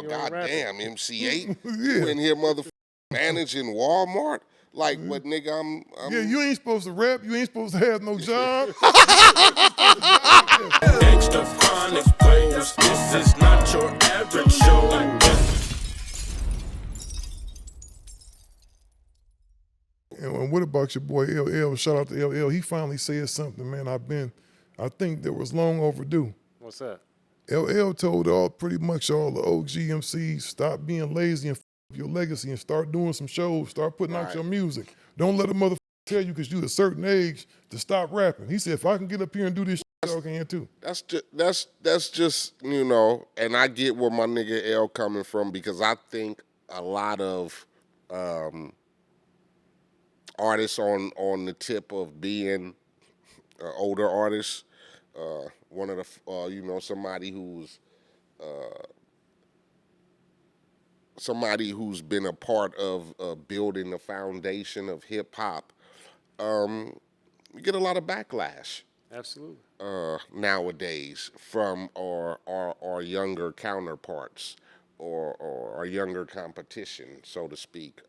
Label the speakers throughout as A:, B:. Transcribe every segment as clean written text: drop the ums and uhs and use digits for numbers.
A: oh goddamn, MC8,
B: Yeah.
A: you in here motherfucking managing Walmart? Like, what, nigga? I'm
B: Yeah, you ain't supposed to rap. You ain't supposed to have no job.
C: Gangster Chronicles, this is not your average show.
B: And what about your boy LL? Shout out to LL. He finally said something, man. I think that was long overdue.
D: What's that?
B: LL told pretty much all the OG MCs, stop being lazy and up your legacy and start doing some shows, start putting out your music. Don't let a motherfucker tell you because you're a certain age to stop rapping. He said, if I can get up here and do this shit, y'all can too.
A: That's just, you know, and I get where my nigga L coming from, because I think a lot of artists on the tip of being older artists, one of the you know, somebody who's been a part of building the foundation of hip hop, we get a lot of backlash.
D: Absolutely.
A: Nowadays from our younger counterparts or our younger competition, so to speak.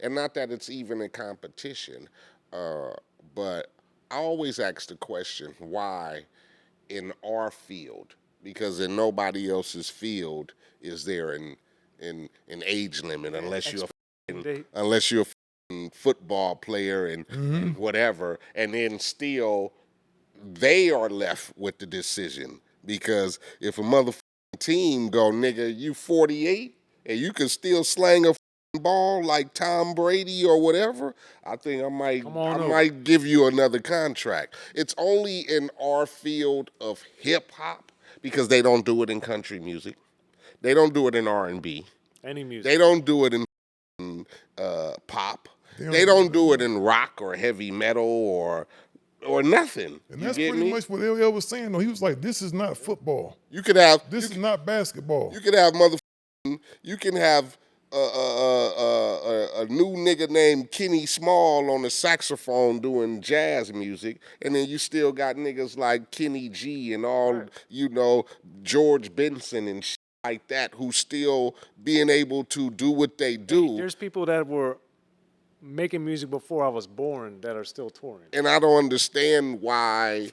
A: And not that it's even a competition, but I always ask the question, why in our field? Because in nobody else's field is there an age limit, unless you're a football player and whatever, and then still they are left with the decision. Because if a motherfucking team go, nigga, you 48 and you can still slang a ball like Tom Brady or whatever, I think I might give you another contract. It's only in our field of hip hop, because they don't do it in country music, they don't do it in R&B,
D: any music,
A: they don't do it in pop, they don't do it in rock or heavy metal or nothing.
B: And that's pretty much what LL was saying, though. He was like, this is not football. This is not basketball.
A: You can have a new nigga named Kenny Small on the saxophone doing jazz music, and then you still got niggas like Kenny G and all, you know, George Benson and shit like that, who still being able to do what they do.
D: There's people that were making music before I was born that are still touring.
A: And I don't understand why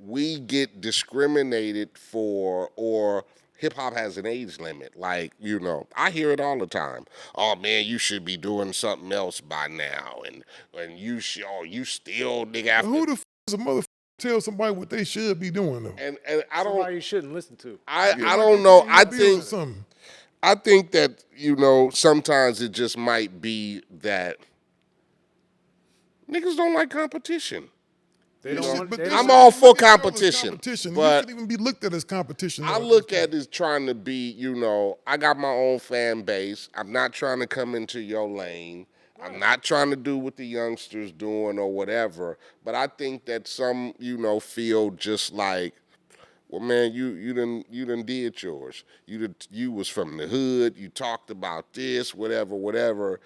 A: we get discriminated for, or hip-hop has an age limit. Like, you know, I hear it all the time. Oh, man, you should be doing something else by now. And you still, nigga, after...
B: Who the f*** is a motherfucker tell somebody what they should be doing, though?
A: And I don't...
D: Somebody you shouldn't listen to.
A: I don't know. I think that, you know, sometimes it just might be that niggas don't like competition. I'm all for competition, but
B: you shouldn't even be looked at as competition.
A: I look at it as trying to be, you know, I got my own fan base. I'm not trying to come into your lane. I'm not trying to do what the youngsters doing or whatever. But I think that some, you know, feel just like, well, man, you done did yours. You was from the hood. You talked about this, whatever,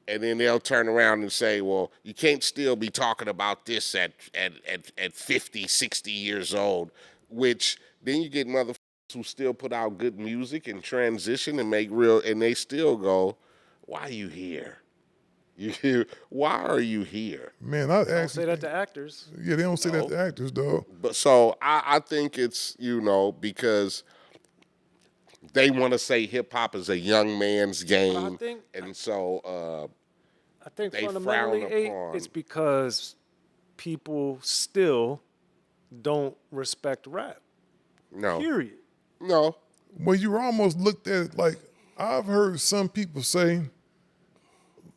A: and then they'll turn around and say, well, you can't still be talking about this at 50, 60 years old, which then you get motherfuckers who still put out good music and transition and make real, and they still go, why are you here? Why are you here?
B: Man,
D: I don't say that to actors.
B: Yeah, they don't say that to actors, dog.
A: But so I think it's, you know, because they want to say hip hop is a young man's game, and so
D: I think
A: they
D: fundamentally,
A: frown upon.
D: it's because people still don't respect rap.
A: No.
D: Period.
A: No.
B: Well, you're almost looked at it like, I've heard some people say,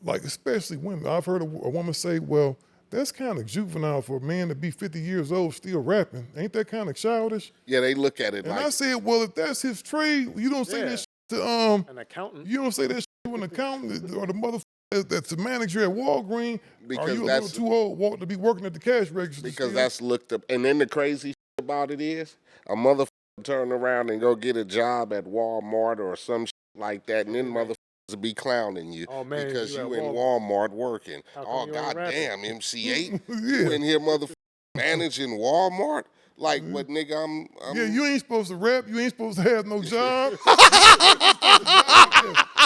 B: like especially women, I've heard a woman say, well, that's kind of juvenile for a man to be 50 years old still rapping. Ain't that kind of childish?
A: Yeah, they look at it
B: and
A: like...
B: I said, well, if that's his trade, you don't say that shit to
D: an accountant.
B: You don't say that shit to an accountant or the motherfucker that's the manager at Walgreens.
A: Because
B: are you a little too old to be working at the cash register?
A: Because that's looked up. And then the crazy shit about it is, a motherfucker turn around and go get a job at Walmart or some shit like that, and then motherfuckers will be clowning you because you in Walmart working. Oh, goddamn, MC8, you in here motherfucker managing Walmart? Like, but nigga, I'm
B: Yeah, you ain't supposed to rap. You ain't supposed to have no job.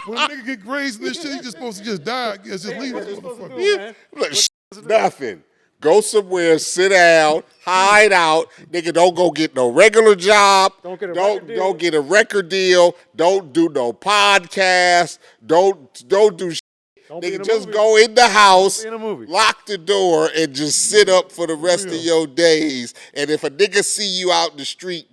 B: When a nigga get grades and this shit, you just supposed to just die. I guess just leave this motherfucker.
A: yeah, like, nothing. Go somewhere, sit down, hide out. Nigga, don't go get no regular job.
D: Don't get a record deal.
A: Don't get a record deal. Don't do no podcast. Don't do shit.
D: Don't be in
A: Nigga,
D: a
A: just
D: movie.
A: go in the house,
D: Don't be in a movie.
A: lock the door, and just sit up for the rest of your days. And if a nigga see you out in the street,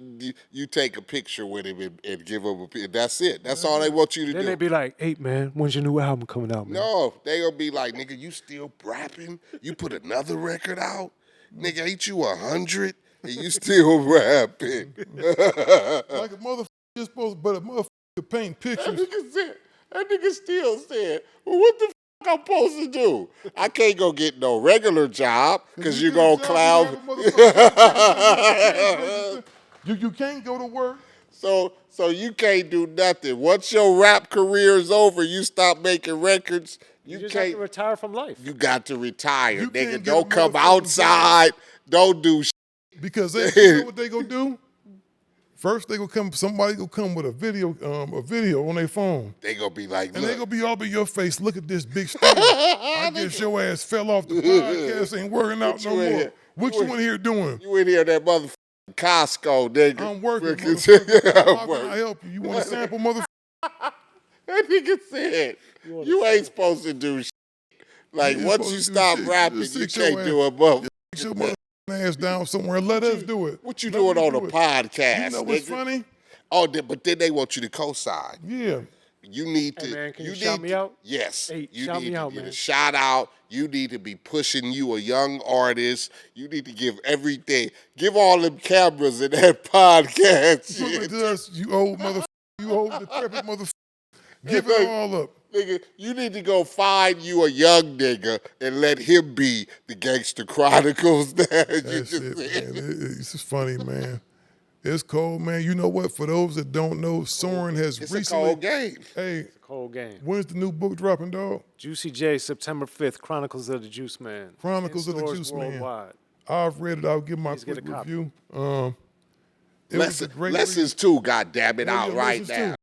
A: you take a picture with him and give him a picture. That's it. That's all they want you to
D: Then
A: do.
D: they be like, "Eiht, man, when's your new album coming out, man?"
A: No, they gonna be like, nigga, you still rapping? You put another record out? Nigga, ain't you 100 and you still rapping?
B: Like a motherfucker just supposed, but a motherfucker could paint pictures.
A: That nigga still said, well, what the I'm supposed to do? I can't go get no regular job because you gonna cloud.
B: You can't go to work.
A: So you can't do nothing. Once your rap career is over, you stop making records.
D: You just have to retire from life.
A: You got to retire,
B: You can't
A: nigga.
B: get
A: Don't
B: a
A: come
B: motherfucking
A: outside. Don't do shit.
B: Because you know what they gonna do? First they gonna come. Somebody gonna come with a video on their phone,
A: They gonna be like,
B: and they
A: look.
B: gonna be all in your face. Look at this big star. I guess your ass fell off the podcast. Ain't working out no more. What you in here doing?
A: You in here that motherfucking Costco, nigga.
B: I'm working.
A: I'm
B: How can
A: working.
B: I help you? You want a sample, motherfucker?
A: That nigga said, you ain't supposed to do shit. Like,
B: You
A: once
B: supposed
A: you
B: to do
A: stop
B: shit.
A: rapping,
B: Just
A: you
B: sit your
A: can't do a motherfucker.
B: Sit your motherfucking ass down somewhere and let us do it.
A: What you
B: Let
A: doing
B: me
A: on
B: do
A: a
B: it.
A: podcast,
B: You know what's
A: nigga?
B: funny?
A: Oh, but then they want you to co-sign.
B: Yeah.
A: You need to.
D: Hey, man, can you
A: need
D: shout me out?
A: Yes.
D: Hey,
A: you
D: shout
A: need
D: me
A: to
D: out,
A: get a
D: man.
A: shout out. You need to be pushing you a young artist. You need to give everything. Give all them cameras in that podcast.
B: Look
A: shit.
B: at us, you old motherfucker. You old decrepit motherfucker. Give it all up.
A: Nigga, you need to go find you a young nigga and let him be the Gangster Chronicles.
B: That's it, man. It's just funny, man. It's cold, man. You know what? For those that don't know, Soren has
A: It's
B: recently.
A: a cold game.
B: Hey,
D: Cold game.
B: when's the new book dropping, dog?
D: Juicy J, September 5th, Chronicles of the Juice Man.
B: Chronicles
D: In
B: of the
D: stores
B: Juice Man.
D: worldwide.
B: I've read it. I'll give my
D: Please get
B: quick
D: a copy.
B: review. It was a great
A: Lessons 2, goddammit,
B: Oh,
A: out
B: yeah,
A: right
B: Lessons
A: now.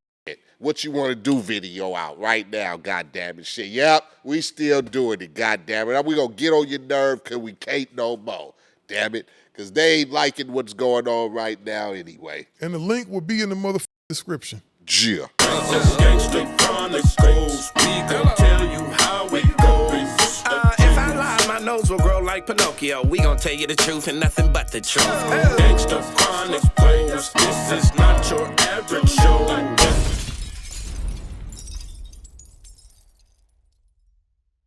A: What you want to do video out right now, goddammit. Shit, yep, we still doing it, goddammit. We gonna get on your nerve because we can't no more, damn it. Because they ain't liking what's going on right now anyway.
B: And the link will be in the motherfucking description.
A: Yeah.
C: Gangster Chronicles, we gon' tell you how it goes.
E: If I lie, my nose will grow like Pinocchio. We gon' tell you the truth and nothing but the truth.
C: Gangster Chronicles, this is not your average show.